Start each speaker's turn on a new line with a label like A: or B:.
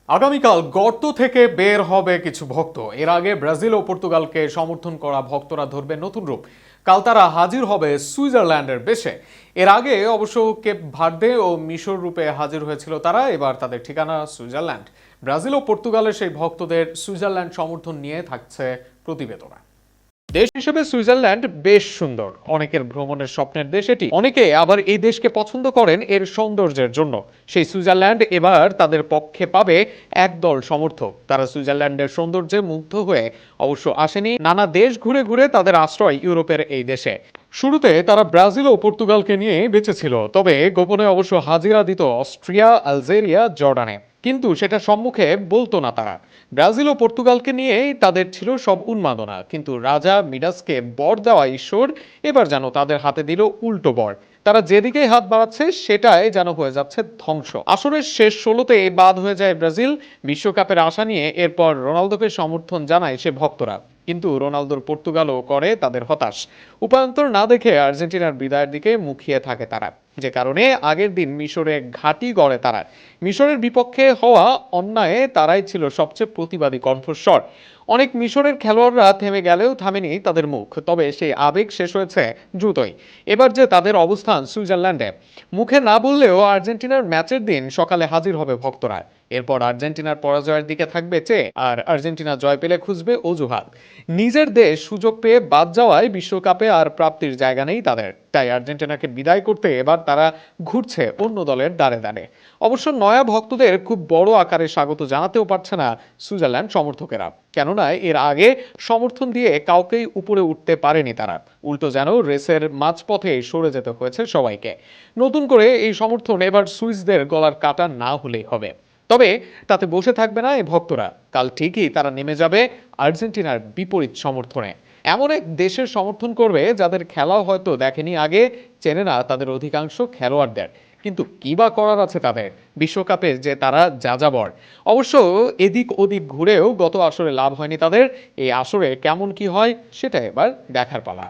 A: আগামীকাল গর্ত থেকে বের হবে কিছু ভক্ত। এর আগে ব্রাজিল ও পর্তুগালকে সমর্থন করা ভক্তরা ধরবে নতুন রূপ। কাল তারা হাজির হবে সুইজারল্যান্ডের বেশে। এর আগে অবশ্য কেপ ভার্দে ও মিশর রূপে হাজির হয়েছিল তারা, এবার তাদের ঠিকানা সুইজারল্যান্ড। ব্রাজিল ও পর্তুগালের সেই ভক্তদের সুইজারল্যান্ড সমর্থন নিয়ে থাকছে প্রতিবেদনা। দেশ হিসেবে সুইজারল্যান্ড বেশ সুন্দর, অনেকের ভ্রমণের স্বপ্নের দেশ এটি। অনেকে আবার এই দেশকে পছন্দ করেন এর সৌন্দর্যের জন্য। সেই সুইজারল্যান্ড এবার তাদের পক্ষে পাবে একদল সমর্থক। তারা সুইজারল্যান্ডের সৌন্দর্যে মুগ্ধ হয়ে অবশ্য আসেনি, নানা দেশ ঘুরে ঘুরে তাদের আশ্রয় ইউরোপের এই দেশে। শুরুতে তারা ব্রাজিল ও পর্তুগালকে নিয়ে বেঁচেছিল, তবে গোপনে অবশ্য হাজিরা দিত অস্ট্রিয়া, আলজেরিয়া, জর্ডানে। কিন্তু সেটা সম্মুখে বলতো না তারা। ব্রাজিল ও পর্তুগালকে নিয়েই তাদের ছিল সব উন্মাদনা, কিন্তু রাজা মিডাসকে বর দেওয়া ঈশ্বর এবার যেন তাদের হাতে দিল উল্টো বর। তারা যেদিকেই হাত বাড়াচ্ছে সেটাই যেন হয়ে যাচ্ছে ধ্বংস। আসরের শেষ 16তে বাদ হয়ে যায় ব্রাজিল। বিশ্বকাপের আশা নিয়ে এরপর রোনালদোকে সমর্থন জানায় সে ভক্তরা, কিন্তু রোনালদোর পর্তুগালও করে তাদের হতাশ। উপায়ন্তর না দেখে আর্জেন্টিনার বিদায়ের দিকে মুখিয়ে থাকে তারা, যে কারণে আগের দিন মিশরে ঘাঁটি গড়ে তারা। মিশরের বিপক্ষে হওয়া অন্যায়ে তারাই ছিল সবচেয়ে প্রতিবাদী কণ্ঠস্বর। অনেক মিশরের খেলোয়াড়রা থেমে গেলেও থামেনি তাদের মুখ, তবে সেই আবেগ শেষ হয়েছে দ্রুতই। এবার যে তাদের অবস্থান সুইজারল্যান্ডে, মুখে না বললেও আর্জেন্টিনার ম্যাচের দিন সকালে হাজির হবে ভক্তরা। এরপর আর্জেন্টিনার পরাজয়ের দিকে থাকবে চেয়ে, আর আর্জেন্টিনা জয় পেলে খুঁজবে অজুহাত। নিজের দেশ সুযোগ পেয়ে বাদ যাওয়ায় বিশ্বকাপে আর প্রাপ্তির জায়গা নেই তাদের। তাই আর্জেন্টিনাকে বিদায় করতে এবার তারা ঘুরছে অন্য দলের দ্বারে দ্বারে। অবশ্য নয়া ভক্তদের খুব বড় আকারে স্বাগত জানাতেও পারছে না সুইজারল্যান্ড সমর্থকেরা, কেননা এর আগে সমর্থন দিয়ে কাউকেই উপরে উঠতে পারেনি তারা। উল্টো যেন রেসের মাঝপথে সরে যেতে হয়েছে সবাইকে। নতুন করে এই সমর্থন এবার সুইসদের গলার কাটা না হলেই হবে। তবে তাতে বসে থাকবে না এই ভক্তরা। কাল ঠিকই তারা নেমে যাবে আর্জেন্টিনার বিপরীত সমর্থনে। এমন এক দেশের সমর্থন করবে যাদের খেলাও হয়তো দেখেনি আগে, চেনে না তাদের অধিকাংশ খেলোয়াড়দের। কিন্তু কি বা করার আছে তাদের, বিশ্বকাপে যে তারা যাযাবর। অবশ্য এদিক ওদিক ঘুরেও গত আসরে লাভ হয়নি তাদের। এই আসরে কেমন কি হয় সেটা এবার দেখার পালা।